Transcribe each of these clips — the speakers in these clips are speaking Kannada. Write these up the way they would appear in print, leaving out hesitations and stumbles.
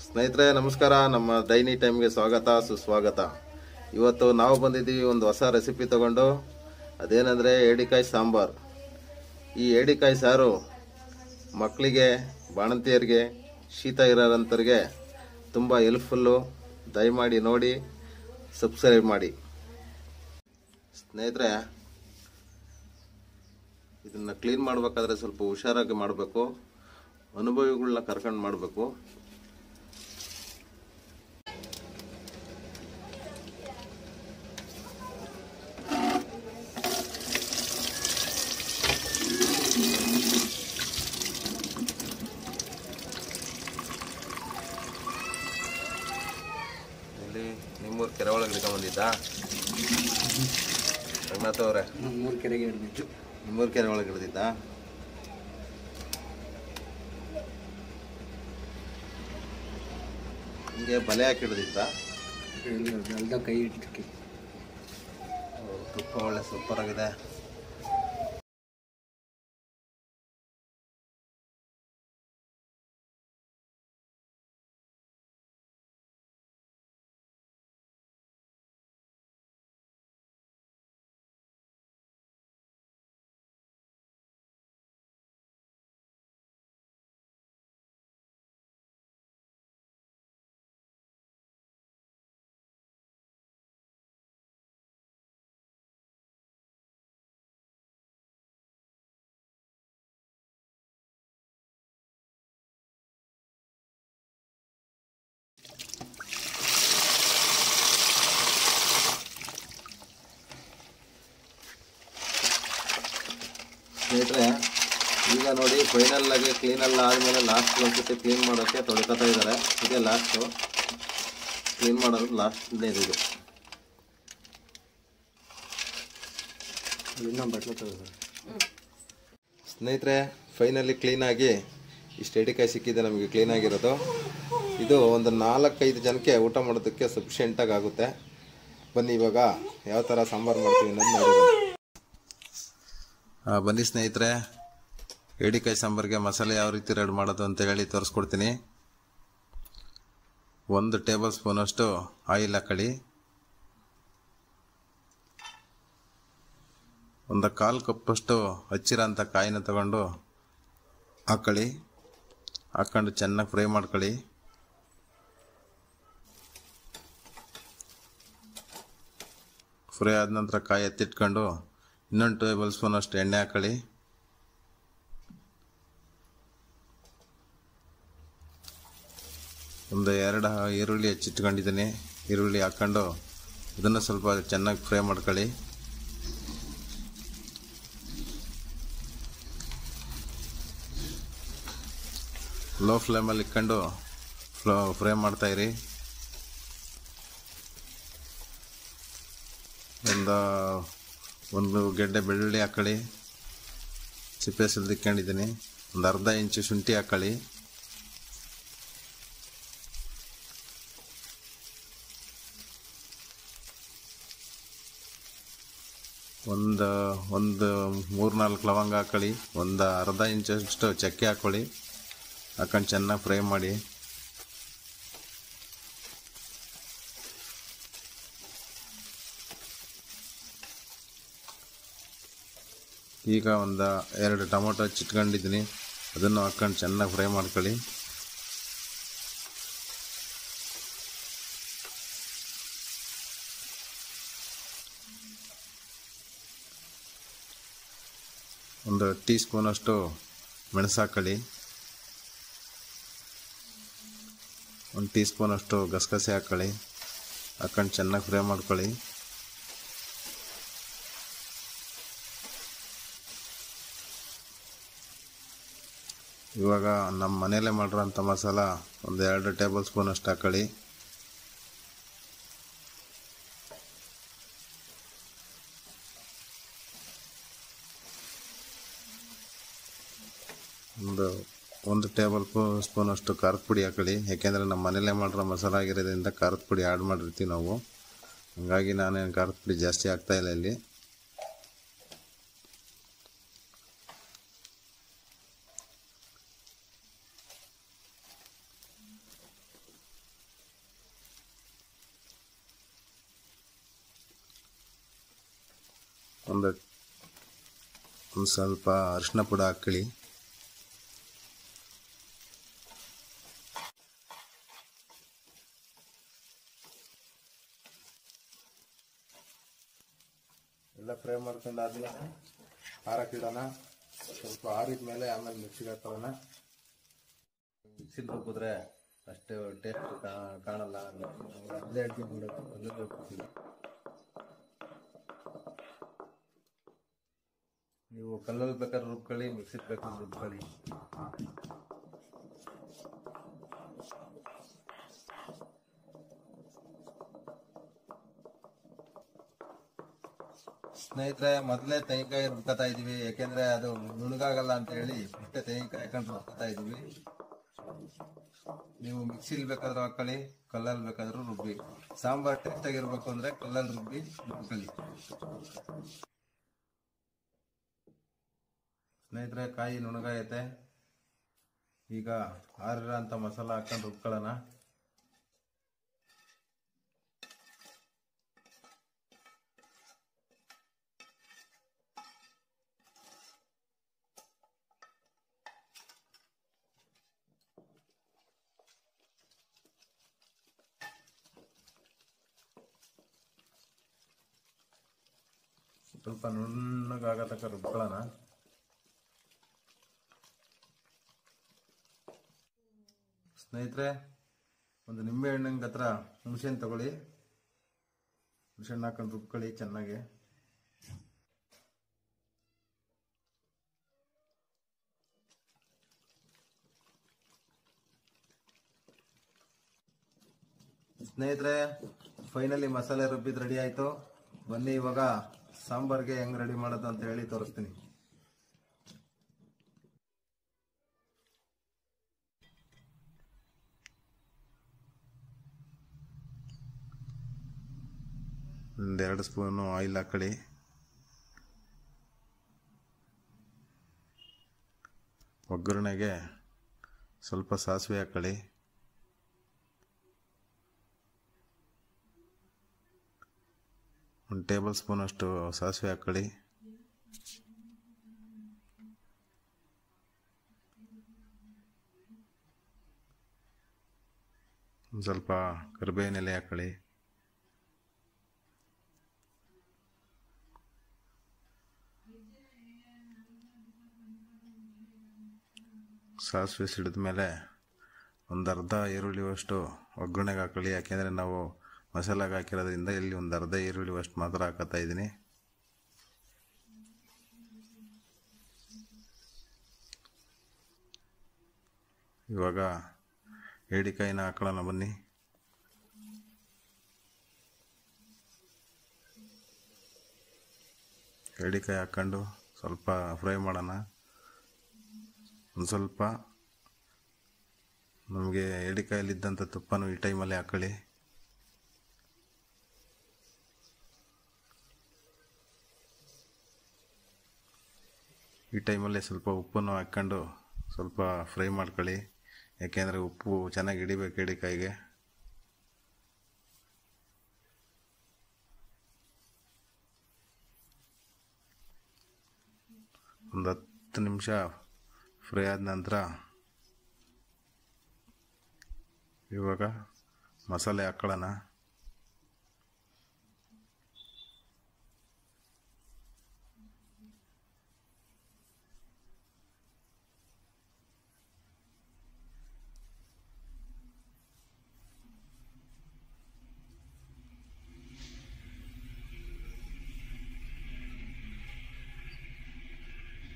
ಸ್ನೇಹಿತರೆ ನಮಸ್ಕಾರ. ನಮ್ಮ ಡೈನಿ ಟೈಮ್ಗೆ ಸ್ವಾಗತ ಸುಸ್ವಾಗತ. ಇವತ್ತು ನಾವು ಬಂದಿದ್ದೀವಿ ಒಂದು ಹೊಸ ರೆಸಿಪಿ ತಗೊಂಡು. ಅದೇನೆಂದರೆ ಏಡಿಕಾಯಿ ಸಾಂಬಾರು. ಈ ಏಡಿಕಾಯಿ ಸಾರು ಮಕ್ಕಳಿಗೆ, ಬಾಣಂತಿಯರಿಗೆ, ಶೀತ ಇರೋರಂಥವ್ರಿಗೆ ತುಂಬ ಹೆಲ್ಪ್ಫುಲ್ಲು. ದಯಮಾಡಿ ನೋಡಿ, ಸಬ್ಸ್ಕ್ರೈಬ್ ಮಾಡಿ. ಸ್ನೇಹಿತರೆ, ಇದನ್ನು ಕ್ಲೀನ್ ಮಾಡಬೇಕಾದ್ರೆ ಸ್ವಲ್ಪ ಹುಷಾರಾಗಿ ಮಾಡಬೇಕು. ಅನುಭವಿಗಳನ್ನ ಕರ್ಕೊಂಡು ಮಾಡಬೇಕು. ಇಲ್ಲಿ ನಿಮ್ಮೂರು ಕೆರೆ ಒಳಗೆ ಹಿಡ್ಕೊಂಬಂದಿದ್ದಾ ರಂಗನಾಥ್ ಅವರೇ? ನಮ್ಮೂರು ಕೆರೆಗೆ ಹಿಡಿದಿತ್ತು. ನಿಮ್ಮೂರು ಕೆರೆ ಒಳಗೆ ಹಿಡ್ದಿದ್ದಾ? ಹಿಂಗೆ ಬಲೆ ಹಾಕಿ ಹಿಡ್ದಿತ್ತಾ? ಅಲ್ದ ಕೈ ಇಟ್ಟಕ್ಕೆ ತುಪ್ಪ ಒಳ್ಳೆ ಸೂಪರ್ ಆಗಿದೆ. ಸ್ನೇಹಿತರೆ, ಈಗ ನೋಡಿ ಫೈನಲ್ ಆಗಿ ಕ್ಲೀನೆಲ್ಲ ಆದಮೇಲೆ ಲಾಸ್ಟ್ ಒಂದ್ಸತಿ ಕ್ಲೀನ್ ಮಾಡೋಕ್ಕೆ ತೊಳ್ಕೊತಾ ಇದ್ದಾರೆ. ಇದೇ ಲಾಸ್ಟು ಕ್ಲೀನ್ ಮಾಡೋದು, ಲಾಸ್ಟ್ನೇ ಇದು. ಸ್ನೇಹಿತರೆ, ಫೈನಲಿ ಕ್ಲೀನಾಗಿ ಇಷ್ಟು ಏಡಿಕಾಯಿ ಸಿಕ್ಕಿದೆ ನಮಗೆ ಕ್ಲೀನಾಗಿರೋದು. ಇದು ಒಂದು 4-5 ಜನಕ್ಕೆ ಊಟ ಮಾಡೋದಕ್ಕೆ ಸಫಿಷಿಯೆಂಟಾಗಿ ಆಗುತ್ತೆ. ಬನ್ನಿ ಇವಾಗ ಯಾವ ಥರ ಸಾಂಬಾರು ಮಾಡ್ತೀವಿ ಅನ್ನೋದು ನೋಡಿ. ಬನ್ನಿ ಸ್ನೇಹಿತರೆ, ಏಡಿಕಾಯಿ ಸಾಂಬಾರಿಗೆ ಮಸಾಲೆ ಯಾವ ರೀತಿ ರೆಡಿ ಮಾಡೋದು ಅಂತ ಹೇಳಿ ತೋರಿಸ್ಕೊಡ್ತೀನಿ. 1 ಟೇಬಲ್ ಸ್ಪೂನಷ್ಟು ಆಯಿಲ್ ಹಾಕೊಳ್ಳಿ. 1/4 ಕಪ್ಪಷ್ಟು ಹಚ್ಚಿರೋ ಅಂಥ ಕಾಯಿನ ತಗೊಂಡು ಹಾಕೊಳ್ಳಿ. ಹಾಕ್ಕೊಂಡು ಚೆನ್ನಾಗಿ ಫ್ರೈ ಮಾಡ್ಕೊಳ್ಳಿ. ಫ್ರೈ ಆದ ನಂತರ ಕಾಯಿ ಎತ್ತಿಟ್ಕೊಂಡು ಇನ್ನೊಂದು ಟೇಬಲ್ ಸ್ಪೂನ್ ಅಷ್ಟು ಎಣ್ಣೆ ಹಾಕೊಳ್ಳಿ. ಒಂದು 2 ಈರುಳ್ಳಿ ಹೆಚ್ಚಿಟ್ಕೊಂಡಿದ್ದೀನಿ. ಈರುಳ್ಳಿ ಹಾಕ್ಕೊಂಡು ಇದನ್ನು ಸ್ವಲ್ಪ ಚೆನ್ನಾಗಿ ಫ್ರೈ ಮಾಡ್ಕೊಳ್ಳಿ. ಲೋ ಫ್ಲೇಮಲ್ಲಿ ಇಟ್ಕೊಂಡು ಫ್ರೈ ಮಾಡ್ತಾಯಿರಿ. ಒಂದು ಗೆಡ್ಡೆ ಬೆಳ್ಳುಳ್ಳಿ ಹಾಕೊಳ್ಳಿ. ಸಿಪ್ಪೆ ಸುಲಿದಿಕ್ಕೊಂಡಿದ್ದೀನಿ. ಒಂದು ಅರ್ಧ ಇಂಚು ಶುಂಠಿ ಹಾಕೊಳ್ಳಿ. ಒಂದು 3-4 ಲವಂಗ ಹಾಕೊಳ್ಳಿ. ಒಂದು ಅರ್ಧ ಇಂಚಷ್ಟು ಚಕ್ಕೆ ಹಾಕ್ಕೊಳ್ಳಿ. ಹಾಕೊಂಡು ಚೆನ್ನಾಗಿ ಫ್ರೈ ಮಾಡಿ. ಈಗ ಒಂದು 2 ಟೊಮೊಟೊ ಚಿಟ್ಕೊಂಡಿದ್ದೀನಿ. ಅದನ್ನು ಹಾಕ್ಕೊಂಡು ಚೆನ್ನಾಗಿ ಫ್ರೈ ಮಾಡ್ಕೊಳ್ಳಿ. ಒಂದು ಟೀ ಸ್ಪೂನಷ್ಟು ಮೆಣಸು ಹಾಕೊಳ್ಳಿ. 1 ಟೀ ಸ್ಪೂನಷ್ಟು ಗಸಗಸೆ ಹಾಕ್ಕೊಳ್ಳಿ. ಹಾಕ್ಕೊಂಡು ಚೆನ್ನಾಗಿ ಫ್ರೈ ಮಾಡ್ಕೊಳ್ಳಿ. ಇವಾಗ ನಮ್ಮ ಮನೆಯಲ್ಲೇ ಮಾಡಿರೋಂಥ ಮಸಾಲ ಒಂದು 2 ಟೇಬಲ್ ಸ್ಪೂನ್ ಅಷ್ಟು ಹಾಕೊಳ್ಳಿ. ಒಂದು ಟೇಬಲ್ ಸ್ಪೂನ್ ಅಷ್ಟು ಖಾರದ ಪುಡಿ ಹಾಕೊಳ್ಳಿ. ಯಾಕೆಂದರೆ ನಮ್ಮ ಮನೆಯಲ್ಲೇ ಮಾಡಿರೋ ಮಸಾಲ ಆಗಿರೋದ್ರಿಂದ ಖಾರದ ಪುಡಿ ಆ್ಯಡ್ ಮಾಡಿರ್ತೀವಿ ನಾವು. ಹಾಗಾಗಿ ನಾನೇನು ಖಾರದ ಪುಡಿ ಜಾಸ್ತಿ ಹಾಕ್ತಾಯಿಲ್ಲ ಇಲ್ಲಿ. ಒಂದು ಸ್ವಲ್ಪ ಅರಿಶಿನ ಪುಡಿ ಹಾಕ್ಕೊಳ್ಳಿ. ಎಲ್ಲ ಫ್ರೈ ಮಾಡ್ಕೊಂಡು ಆದ್ಮೇಲೆ ಹಾರಕ್ಕಿಡೋಣ. ಸ್ವಲ್ಪ ಆರಿದ ಮೇಲೆ ಆಮೇಲೆ ಮಿಕ್ಸಿಗೆ ಹಾಕೋಣ. ಮಿಕ್ಸಿಗೆ ರುಬ್ಬಿದ್ರೆ ಅಷ್ಟೇ ಟೇಸ್ಟ್ ಕಾಣಲ್ಲ. ಅಲ್ಲೇ ಅಡುಗೆ ಮಾಡಬೇಕು, ಅಲ್ಲೇ ರುಬ್ಬಿಲ್ಲ. ನೀವು ಕಲ್ಲಲ್ಲಿ ಬೇಕಾದ್ರೆ ರುಬ್ಕೊಳ್ಳಿ, ಮಿಕ್ಸಿಗೆ ಬೇಕಾದ್ರೆ ರುಬ್ಕೊಳ್ಳಿ. ಸ್ನೇಹಿತರೆ, ಮೊದಲೇ ತೆಂಗಿನಕಾಯಿ ರುಬ್ಕೊತಾ ಇದೀವಿ, ಯಾಕೆಂದ್ರೆ ಅದು ನುಣಗಾಗಲ್ಲ ಅಂತ ಹೇಳಿ ಮತ್ತೆ ತೆಂಗಿನಕಾಯಿ ಹಾಕೊಂಡು ರುಬ್ಕೊತಾ ಇದೀವಿ. ನೀವು ಮಿಕ್ಸಿಲಿ ಬೇಕಾದ್ರೂ ಹಾಕೊಳ್ಳಿ, ಕಲ್ಲಲ್ಲಿ ಬೇಕಾದ್ರೂ ರುಬ್ಬಿ. ಸಾಂಬಾರ್ ಟೇಸ್ಟ್ ಆಗಿರ್ಬೇಕು ಅಂದ್ರೆ ಕಲ್ಲಲ್ಲಿ ರುಬ್ಬಿ ರುಬ್ಕೊಳ್ಳಿ. ಸ್ನೇಹಿತರೆ, ಕಾಯಿ ನುಣಗಾಯತೆ. ಈಗ ಆರಿರೋ ಅಂತ ಮಸಾಲ ಹಾಕೊಂಡು ರುಬ್ಕೊಳ್ಳೋಣ. ಸ್ವಲ್ಪ ನುಣ್ಣಗಾಗೋ ತನಕ ರುಬ್ಕೊಳ್ಳೋಣ. ಸ್ನೇಹಿತರೆ, ಒಂದು ನಿಂಬೆ ಹಣ್ಣಿನ ಹತ್ರ ಹುಣಸೆಹಣ್ಣು ತಗೊಳ್ಳಿ. ಹುಣಸೆಹಣ್ಣು ಹಾಕೊಂಡು ರುಬ್ಕೊಳ್ಳಿ ಚೆನ್ನಾಗಿ. ಸ್ನೇಹಿತರೆ, ಫೈನಲಿ ಮಸಾಲೆ ರುಬ್ಬಿದ್ ರೆಡಿ ಆಯ್ತು. ಬನ್ನಿ ಇವಾಗ ಸಾಂಬಾರ್ಗೆ ಹೆಂಗ್ ರೆಡಿ ಮಾಡೋದು ಅಂತ ಹೇಳಿ ತೋರಿಸ್ತೀನಿ. ಒಂದೆರಡು ಸ್ಪೂನು ಆಯಿಲ್ ಹಾಕೊಳ್ಳಿ. ಒಗ್ಗರಣೆಗೆ ಸ್ವಲ್ಪ ಸಾಸಿವೆ ಹಾಕೊಳ್ಳಿ. ಒಂದು ಟೇಬಲ್ ಸ್ಪೂನ್ ಅಷ್ಟು ಸಾಸಿವೆ ಹಾಕೊಳ್ಳಿ. ಒಂದು ಸ್ವಲ್ಪ ಕರಿಬೇವಿನ ಎಲೆ ಹಾಕೊಳ್ಳಿ. ಸಾಸಿವೆ ಸಿಡಿದ ಮೇಲೆ ಒಂದು ಅರ್ಧ ಈರುಳ್ಳಿವಷ್ಟು ಒಗ್ಗರಣೆಗೆ ಹಾಕೊಳ್ಳಿ. ಯಾಕೆಂದರೆ ನಾವು ಮಸಾಲಾಗೆ ಹಾಕಿರೋದ್ರಿಂದ ಇಲ್ಲಿ ಒಂದು ಅರ್ಧ ಈರುಳ್ಳಿವಷ್ಟು ಮಾತ್ರ ಹಾಕತ್ತಾ ಇದ್ದೀನಿ. ಇವಾಗ ಏಡಿಕಾಯಿನ ಹಾಕೊಳ್ಳೋಣ ಬನ್ನಿ. ಏಡಿಕಾಯಿ ಹಾಕ್ಕೊಂಡು ಸ್ವಲ್ಪ ಫ್ರೈ ಮಾಡೋಣ. ಒಂದು ಸ್ವಲ್ಪ ನಮಗೆ ಏಡಿಕಾಯಲ್ಲಿದ್ದಂಥ ತುಪ್ಪನೂ ಈ ಟೈಮಲ್ಲಿ ಹಾಕೊಳ್ಳಿ. ಈ ಟೈಮಲ್ಲಿ ಸ್ವಲ್ಪ ಉಪ್ಪನ್ನು ಹಾಕ್ಕೊಂಡು ಸ್ವಲ್ಪ ಫ್ರೈ ಮಾಡ್ಕೊಳ್ಳಿ. ಯಾಕೆಂದರೆ ಉಪ್ಪು ಚೆನ್ನಾಗಿ ಹಿಡಿಬೇಕು ಏಡಿಕಾಯಿಗೆ. ಒಂದು 10 ನಿಮಿಷ ಫ್ರೈ ಆದ ನಂತರ ಇವಾಗ ಮಸಾಲೆ ಹಾಕ್ಕೊಳ್ಳೋಣ.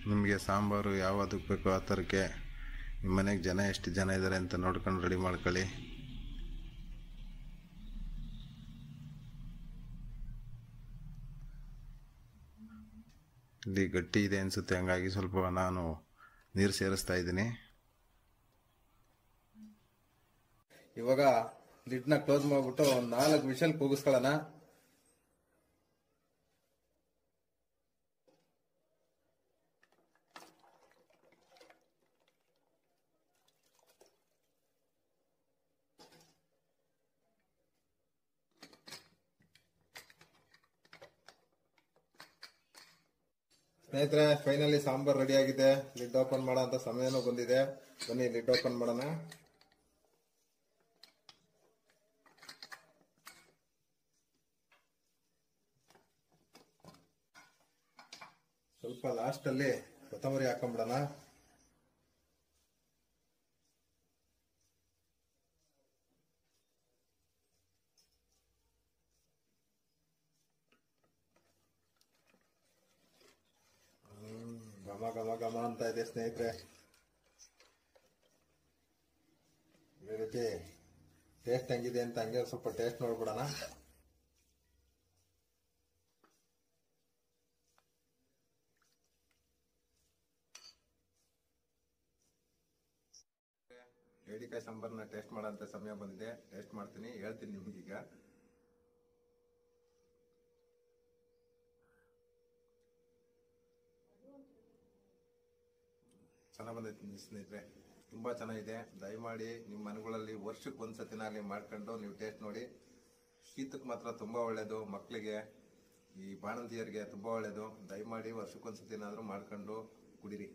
ನಿಮಗೆ ಸಾಂಬಾರು ಯಾವುದಕ್ಕೆ ಬೇಕೋ ಆ ಥರಕ್ಕೆ ನಿಮ್ಮ ಮನೆಗೆ ಜನ ಎಷ್ಟು ಜನ ಇದ್ದಾರೆ ಅಂತ ನೋಡ್ಕೊಂಡು ರೆಡಿ ಮಾಡ್ಕೊಳ್ಳಿ. ಇಲ್ಲಿ ಗಟ್ಟಿ ಇದೆ ಅನಿಸುತ್ತೆ, ಹಂಗಾಗಿ ಸ್ವಲ್ಪ ನಾನು ನೀರು ಸೇರಿಸ್ತಾ ಇದ್ದೀನಿ. ಇವಾಗ ಲಿಡ್ನ ಕ್ಲೋಸ್ ಮಾಡಿಬಿಟ್ಟು ಒಂದು 4 ವಿಷಲ್ ಕೂಗಿಸ್ಕೊಳ್ಳೋಣ. ಸ್ನೇಹಿತರೆ, ಫೈನಲಿ ಸಾಂಬಾರ್ ರೆಡಿ ಆಗಿದೆ. ಲಿಡ್ ಓಪನ್ ಮಾಡೋ ಅಂತ ಸಮಯನೂ ಬಂದಿದೆ. ಬನ್ನಿ ಲಿಡ್ ಓಪನ್ ಮಾಡೋಣ. ಸ್ವಲ್ಪ ಲಾಸ್ಟ್ ಅಲ್ಲಿ ಕೊತ್ತಂಬರಿ ಹಾಕೊಂಡ್ಬಿಡೋಣ. ಘಮ ಘಮ ಘಮ ಅಂತ ಇದೆ ಸ್ನೇಹಿತರೆ. ಈ ರೀತಿ ಟೇಸ್ಟ್ ಹೆಂಗಿದೆ ಅಂತ ಹಂಗೆ ಸ್ವಲ್ಪ ಟೇಸ್ಟ್ ನೋಡ್ಬಿಡೋಣ. ಏಡಿಕಾಯಿ ಸಾಂಬಾರ್ನ ಟೇಸ್ಟ್ ಮಾಡೋಂಥ ಸಮಯ ಬಂದಿದೆ. ಟೇಸ್ಟ್ ಮಾಡ್ತೀನಿ, ಹೇಳ್ತೀನಿ ನಿಮ್ಗೀಗ. ಚೆನ್ನಾಗಿ ಬಂದೈತಿ ಸ್ನೇಹಿತರೆ, ತುಂಬಾ ಚೆನ್ನಾಗಿದೆ. ದಯಮಾಡಿ ನಿಮ್ಮ ಮನೆಗಳಲ್ಲಿ ವರ್ಷಕ್ಕೆ ಒಂದ್ಸತಿನಾಗಲಿ ಮಾಡ್ಕೊಂಡು ನೀವು ಟೇಸ್ಟ್ ನೋಡಿ. ಶೀತಕ್ಕೆ ಮಾತ್ರ ತುಂಬಾ ಒಳ್ಳೇದು, ಮಕ್ಕಳಿಗೆ, ಈ ಬಾಣಂತಿಯರಿಗೆ ತುಂಬಾ ಒಳ್ಳೇದು. ದಯಮಾಡಿ ವರ್ಷಕ್ಕೊಂದ್ಸತಿನಾದ್ರೂ ಮಾಡ್ಕೊಂಡು ಕುಡೀರಿ.